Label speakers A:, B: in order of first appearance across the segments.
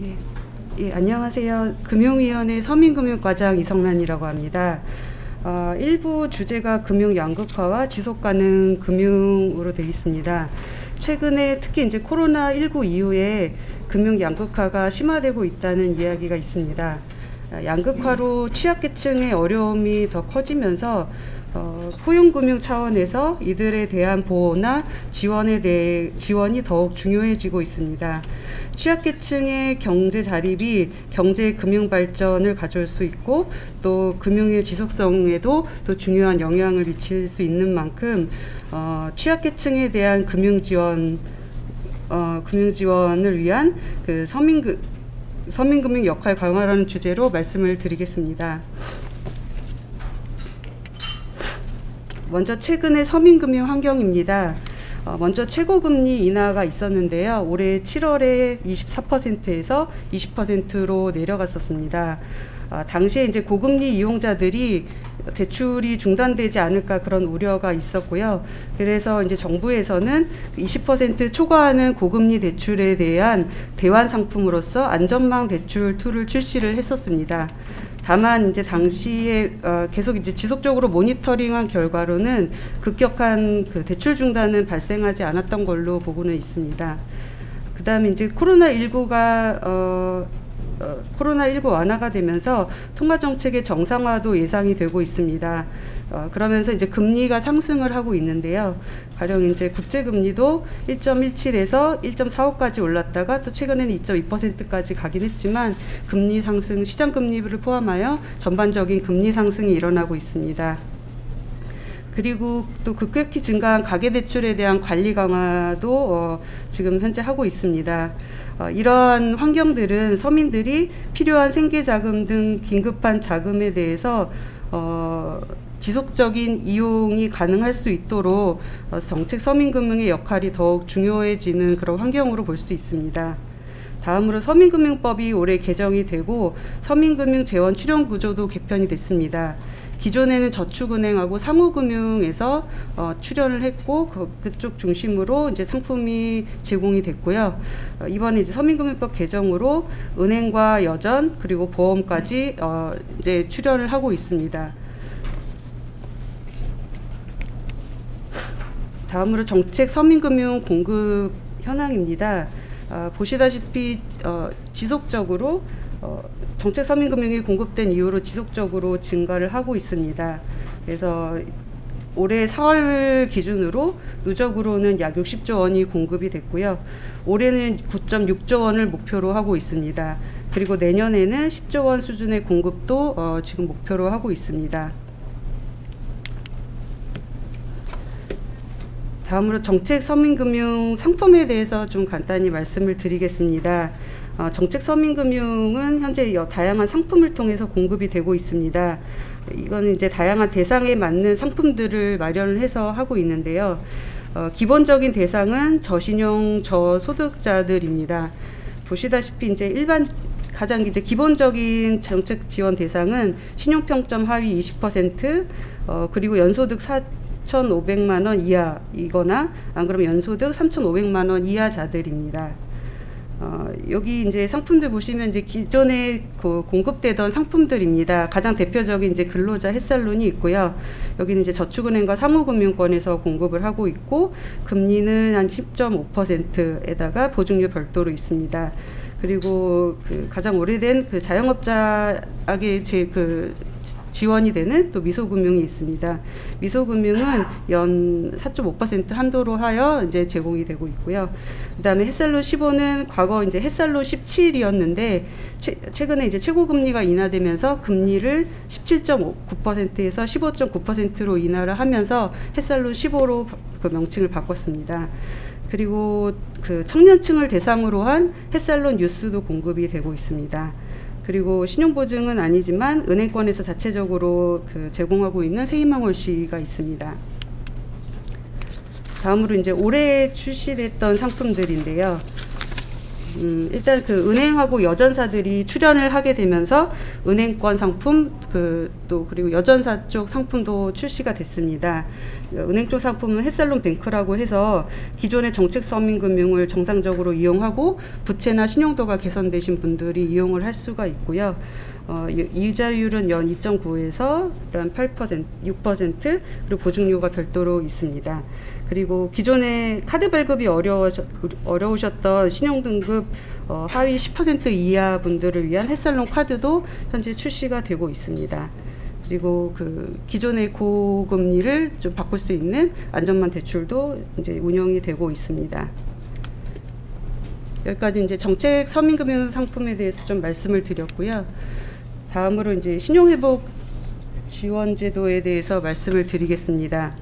A: 예, 안녕하세요. 금융위원회 서민금융과장 이성란이라고 합니다. 일부 주제가 금융 양극화와 지속가능 금융으로 되어 있습니다. 최근에 특히 이제 코로나19 이후에 금융 양극화가 심화되고 있다는 이야기가 있습니다. 양극화로 취약계층의 어려움이 더 커지면서 포용금융 차원에서 이들에 대한 보호나 지원이 더욱 중요해지고 있습니다. 취약계층의 경제 자립이 경제 금융 발전을 가져올 수 있고 또 금융의 지속성에도 또 중요한 영향을 미칠 수 있는 만큼 취약계층에 대한 금융지원을 위한 그 서민금융 역할 강화라는 주제로 말씀을 드리겠습니다. 먼저 최근의 서민금융 환경입니다. 먼저 최고금리 인하가 있었는데요. 올해 7월에 24%에서 20%로 내려갔었습니다. 당시에 이제 고금리 이용자들이 대출이 중단되지 않을까 그런 우려가 있었고요. 그래서 이제 정부에서는 20% 초과하는 고금리 대출에 대한 대환 상품으로서 안전망 대출 툴을 출시를 했었습니다. 다만 이제 당시에 계속 이제 지속적으로 모니터링한 결과로는 급격한 그 대출 중단은 발생하지 않았던 걸로 보고는 있습니다. 그다음에 이제 코로나19 완화가 되면서 통화 정책의 정상화도 예상이 되고 있습니다. 그러면서 이제 금리가 상승을 하고 있는데요. 가령 이제 국제 금리도 1.17에서 1.45까지 올랐다가 또 최근에는 2.2%까지 가긴 했지만 금리 상승, 시장 금리를 포함하여 전반적인 금리 상승이 일어나고 있습니다. 그리고 또 급격히 증가한 가계대출에 대한 관리 강화도 지금 현재 하고 있습니다. 이러한 환경들은 서민들이 필요한 생계자금 등 긴급한 자금에 대해서 지속적인 이용이 가능할 수 있도록 정책 서민금융의 역할이 더욱 중요해지는 그런 환경으로 볼 수 있습니다. 다음으로 서민금융법이 올해 개정이 되고 서민금융 재원 출연 구조도 개편이 됐습니다. 기존에는 저축은행하고 상호금융에서 출연을 했고 그쪽 중심으로 이제 상품이 제공이 됐고요. 이번에 이제 서민금융법 개정으로 은행과 여전 그리고 보험까지 이제 출연을 하고 있습니다. 다음으로 정책 서민금융 공급 현황입니다. 보시다시피 지속적으로 정책 서민금융이 공급된 이후로 지속적으로 증가를 하고 있습니다. 그래서 올해 4월 기준으로 누적으로는 약 60조 원이 공급이 됐고요. 올해는 9.6조 원을 목표로 하고 있습니다. 그리고 내년에는 10조 원 수준의 공급도 지금 목표로 하고 있습니다. 다음으로 정책 서민금융 상품에 대해서 좀 간단히 말씀을 드리겠습니다. 정책 서민금융은 현재 다양한 상품을 통해서 공급이 되고 있습니다. 이거는 이제 다양한 대상에 맞는 상품들을 마련을 해서 하고 있는데요. 기본적인 대상은 저신용 저소득자들입니다. 보시다시피 이제 가장 이제 기본적인 정책 지원 대상은 신용평점 하위 20%, 그리고 연소득 4,500만 원 이하이거나 안 그러면 연소득 3,500만 원 이하자들입니다. 여기 이제 상품들 보시면 이제 기존에 공급되던 상품들입니다. 가장 대표적인 이제 근로자 햇살론이 있고요. 여기는 이제 저축은행과 사무금융권에서 공급을 하고 있고 금리는 한 10.5%에다가 보증료 별도로 있습니다. 그리고 가장 오래된 자영업자에게 지원이 되는 또 미소금융이 있습니다. 미소금융은 연 4.5% 한도로 하여 이제 제공이 되고 있고요. 그다음에 햇살론 15는 과거 이제 햇살론 17이었는데 최근에 이제 최고금리가 인하되면서 금리를 17.9%에서 15.9%로 인하를 하면서 햇살론 15로 그 명칭을 바꿨습니다. 그리고 청년층을 대상으로 한 햇살론 뉴스도 공급이 되고 있습니다. 그리고 신용보증은 아니지만 은행권에서 자체적으로 제공하고 있는 세희망월시가 있습니다. 다음으로 이제 올해 출시됐던 상품들인데요. 일단 그 은행하고 여전사들이 출연을 하게 되면서 은행권 상품 또 그리고 여전사 쪽 상품도 출시가 됐습니다. 은행 쪽 상품은 햇살론 뱅크라고 해서 기존의 정책 서민금융을 정상적으로 이용하고 부채나 신용도가 개선되신 분들이 이용을 할 수가 있고요. 이자율은 연 2.9에서 일단 8%, 6% 그리고 보증료가 별도로 있습니다. 그리고 기존에 카드 발급이 어려우셨던 신용등급 하위 10% 이하 분들을 위한 햇살론 카드도 현재 출시가 되고 있습니다. 그리고 그 기존의 고금리를 좀 바꿀 수 있는 안전만 대출도 이제 운영이 되고 있습니다. 여기까지 이제 정책 서민금융 상품에 대해서 좀 말씀을 드렸고요. 다음으로 이제 신용회복 지원제도에 대해서 말씀을 드리겠습니다.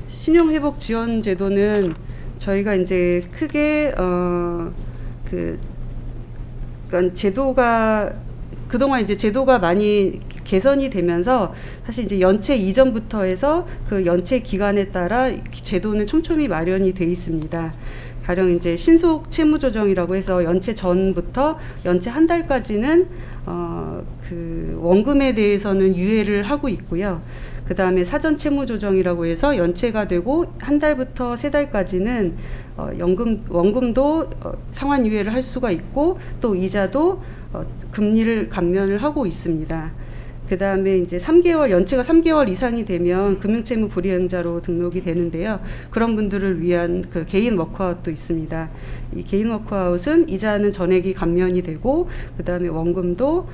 A: 신용회복 지원제도는 저희가 이제 크게 그러니까 제도가 그동안 이제 제도가 많이 개선이 되면서 사실 이제 연체 이전부터 해서 그 연체 기간에 따라 제도는 촘촘히 마련이 돼 있습니다. 가령 이제 신속 채무 조정이라고 해서 연체 전부터 연체 한 달까지는 그 원금에 대해서는 유예를 하고 있고요. 그 다음에 사전 채무 조정이라고 해서 연체가 되고 한 달부터 세 달까지는 원금도 상환 유예를 할 수가 있고 또 이자도 금리를 감면을 하고 있습니다. 그 다음에 이제 3개월, 연체가 3개월 이상이 되면 금융채무 불이행자로 등록이 되는데요. 그런 분들을 위한 그 개인 워크아웃도 있습니다. 이 개인 워크아웃은 이자는 전액이 감면이 되고, 그 다음에 원금도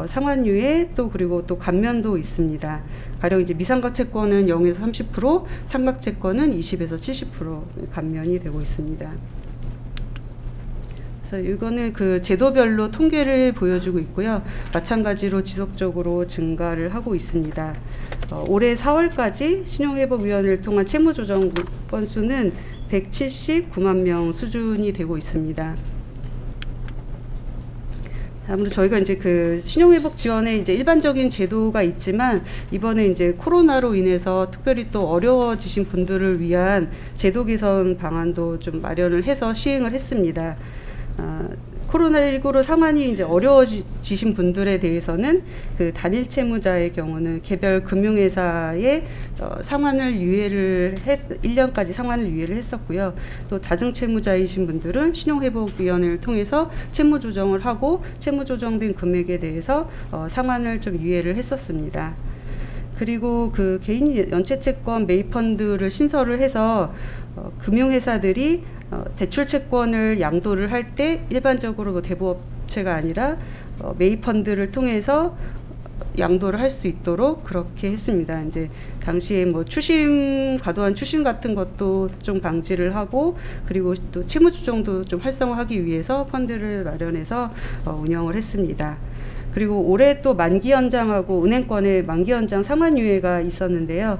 A: 상환유예 또 그리고 또 감면도 있습니다. 가령 이제 미상각 채권은 0에서 30%, 상각 채권은 20에서 70% 감면이 되고 있습니다. 이거는 그 제도별로 통계를 보여주고 있고요. 마찬가지로 지속적으로 증가를 하고 있습니다. 올해 4월까지 신용회복위원회를 통한 채무조정 건수는 179만 명 수준이 되고 있습니다. 다음으로 저희가 이제 그 신용회복 지원에 이제 일반적인 제도가 있지만 이번에 이제 코로나로 인해서 특별히 또 어려워지신 분들을 위한 제도 개선 방안도 좀 마련을 해서 시행을 했습니다. 코로나19로 상환이 이제 어려워지신 분들에 대해서는 그 단일 채무자의 경우는 개별 금융회사에 상환을 유예를 1년까지 상환을 유예를 했었고요. 또 다중 채무자이신 분들은 신용회복위원회를 통해서 채무 조정을 하고 채무 조정된 금액에 대해서 상환을 좀 유예를 했었습니다. 그리고 그 개인 연체채권 매입펀드를 신설을 해서 금융회사들이 대출 채권을 양도를 할 때 일반적으로 뭐 대부업체가 아니라 매입펀드를 통해서 양도를 할 수 있도록 그렇게 했습니다. 이제 당시에 뭐 과도한 추심 같은 것도 좀 방지를 하고, 그리고 또 채무 조정도 좀 활성화하기 위해서 펀드를 마련해서 운영을 했습니다. 그리고 올해 또 만기 연장하고 은행권의 만기 연장 상환 유예가 있었는데요.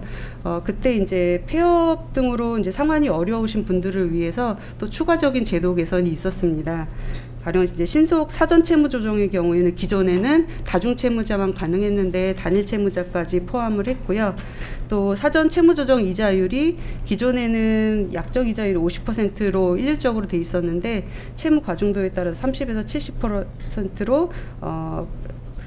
A: 그때 이제 폐업 등으로 이제 상환이 어려우신 분들을 위해서 또 추가적인 제도 개선이 있었습니다. 가령 이제 신속 사전 채무 조정의 경우에는 기존에는 다중 채무자만 가능했는데 단일 채무자까지 포함을 했고요. 또 사전 채무 조정 이자율이 기존에는 약정 이자율이 50%로 일률적으로 돼 있었는데 채무 과중도에 따라서 30에서 70%로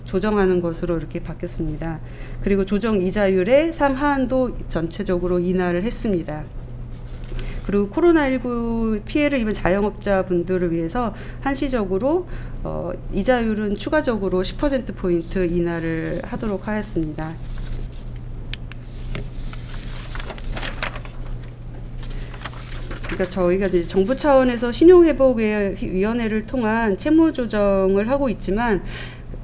A: 조정하는 것으로 이렇게 바뀌었습니다. 그리고 조정 이자율의 상한도 전체적으로 인하를 했습니다. 그리고 코로나19 피해를 입은 자영업자분들을 위해서 한시적으로 이자율은 추가적으로 10%포인트 인하를 하도록 하였습니다. 그러니까 저희가 이제 정부 차원에서 신용회복위원회를 통한 채무 조정을 하고 있지만,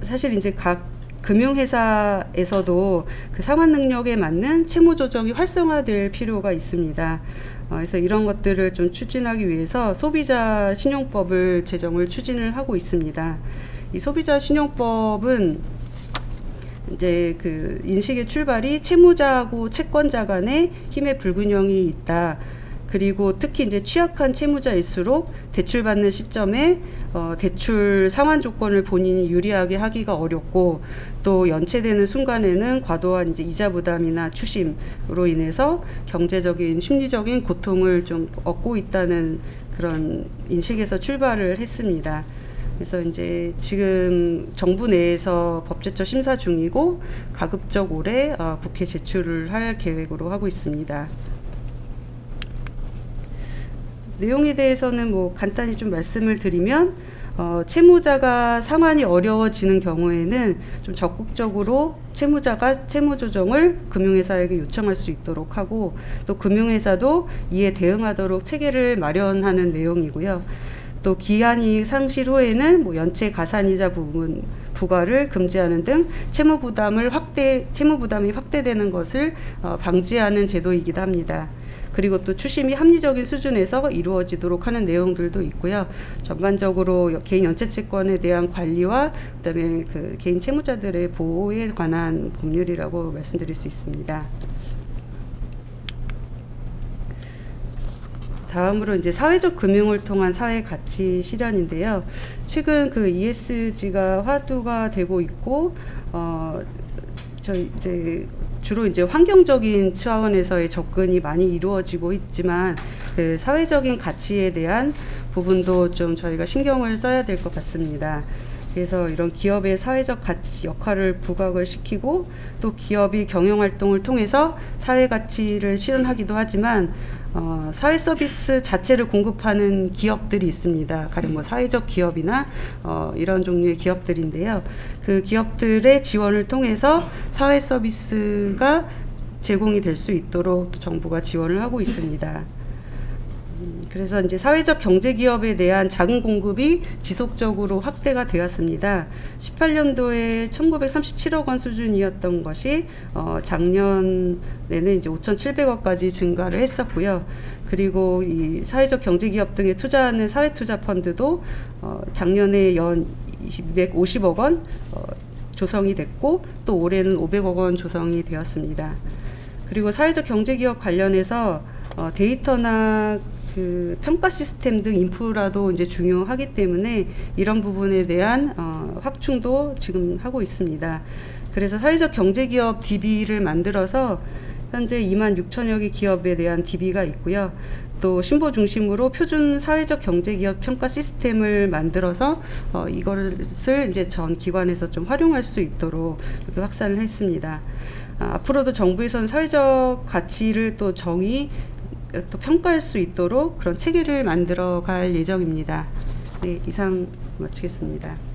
A: 사실 이제 각 금융회사에서도 그 상환 능력에 맞는 채무 조정이 활성화될 필요가 있습니다. 그래서 이런 것들을 좀 추진하기 위해서 소비자 신용법을 제정을 추진을 하고 있습니다. 이 소비자 신용법은 이제 그 인식의 출발이 채무자하고 채권자 간의 힘의 불균형이 있다. 그리고 특히 이제 취약한 채무자일수록 대출 받는 시점에 대출 상환 조건을 본인이 유리하게 하기가 어렵고, 또 연체되는 순간에는 과도한 이제 이자 부담이나 추심으로 인해서 경제적인 심리적인 고통을 좀 얻고 있다는 그런 인식에서 출발을 했습니다. 그래서 이제 지금 정부 내에서 법제처 심사 중이고 가급적 올해 국회 제출을 할 계획으로 하고 있습니다. 내용에 대해서는 뭐 간단히 좀 말씀을 드리면, 채무자가 상환이 어려워지는 경우에는 좀 적극적으로 채무자가 채무 조정을 금융회사에게 요청할 수 있도록 하고, 또 금융회사도 이에 대응하도록 체계를 마련하는 내용이고요. 또 기한이 상실 후에는 뭐 연체 가산이자 부분 부과를 금지하는 등 채무 부담이 확대되는 것을 방지하는 제도이기도 합니다. 그리고 또 추심이 합리적인 수준에서 이루어지도록 하는 내용들도 있고요. 전반적으로 개인 연체채권에 대한 관리와 그다음에 그 개인 채무자들의 보호에 관한 법률이라고 말씀드릴 수 있습니다. 다음으로 이제 사회적 금융을 통한 사회 가치 실현인데요. 최근 그 ESG가 화두가 되고 있고, 주로 이제 환경적인 차원에서의 접근이 많이 이루어지고 있지만, 그 사회적인 가치에 대한 부분도 좀 저희가 신경을 써야 될 것 같습니다. 그래서 이런 기업의 사회적 가치 역할을 부각을 시키고, 또 기업이 경영 활동을 통해서 사회 가치를 실현하기도 하지만, 사회 서비스 자체를 공급하는 기업들이 있습니다. 가령 뭐 사회적 기업이나 이런 종류의 기업들인데요. 그 기업들의 지원을 통해서 사회 서비스가 제공이 될 수 있도록 정부가 지원을 하고 있습니다. 그래서 이제 사회적 경제 기업에 대한 자금 공급이 지속적으로 확대가 되었습니다. 18년도에 1937억 원 수준이었던 것이 작년에는 이제 5,700억까지 증가를 했었고요. 그리고 이 사회적 경제 기업 등에 투자하는 사회투자 펀드도 작년에 연 250억 원 조성이 됐고, 또 올해는 500억 원 조성이 되었습니다. 그리고 사회적 경제 기업 관련해서 데이터나 그 평가 시스템 등 인프라도 이제 중요하기 때문에 이런 부분에 대한 확충도 지금 하고 있습니다. 그래서 사회적 경제기업 DB를 만들어서 현재 26,000여 개 기업에 대한 DB가 있고요. 또 신보 중심으로 표준 사회적 경제기업 평가 시스템을 만들어서 이것을 이제 전 기관에서 좀 활용할 수 있도록 이렇게 확산을 했습니다. 앞으로도 정부에서는 사회적 가치를 또 또 평가할 수 있도록 그런 체계를 만들어 갈 예정입니다. 네, 이상 마치겠습니다.